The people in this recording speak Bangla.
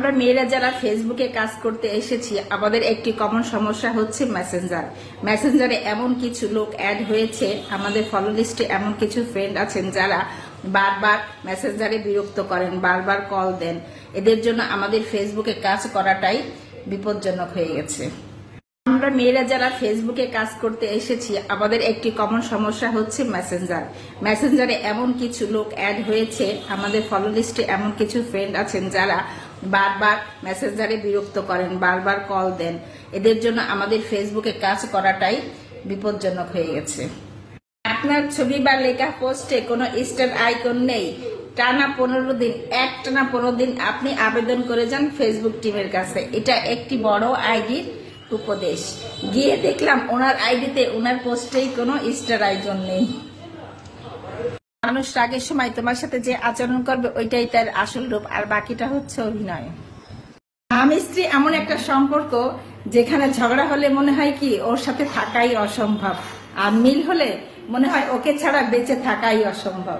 আমরা মেয়েরা যারা ফেসবুকে কাজ করতে এসেছি আমাদের একটি কমন সমস্যা হচ্ছে মেসেঞ্জারে এমন কিছু লোক অ্যাড হয়েছে, আমাদের ফলো লিস্টে এমন কিছু ফ্রেন্ড আছেন যারা বারবার মেসেঞ্জারে বিরক্ত করেন, বারবার কল দেন। এদের জন্য আমাদের ফেসবুকে কাজ করাটাই বিপজ্জনক হয়ে গেছে। আমরা মেয়েরা যারা ফেসবুকে কাজ করতে এসেছি আমাদের একটি কমন সমস্যা হচ্ছে মেসেঞ্জারে এমন কিছু লোক অ্যাড হয়েছে, আমাদের ফলো লিস্টে এমন কিছু ফ্রেন্ড আছেন যারা বারবার মেসেঞ্জারে বিরক্ত করেন, বারবার কল দেন। এদের জন্য আমাদের ফেসবুকে কাজ করাটাই বিপজ্জনক হয়ে গেছে। আপনার ছবি বা লেখা পোস্টে কোনো স্টার আইকন নেই, টানা 15 দিন, একটানা 15 দিন আপনি আবেদন করে যান ফেসবুক টিমের কাছে। এটা একটি বড় আইডির উপদেশ। গিয়ে দেখলাম ওনার আইডিতে ওনার পোস্টেই কোনো স্টার আইকন নেই। মানুষ রাগের সময় তোমার সাথে যে আচরণ করবে ওইটাই তার আসল রূপ, আর বাকিটা হচ্ছে অভিনয়। স্বামী স্ত্রী এমন একটা সম্পর্ক যেখানে ঝগড়া হলে মনে হয় কি ওর সাথে থাকাই অসম্ভব, আর মিল হলে মনে হয় ওকে ছাড়া বেঁচে থাকাই অসম্ভব।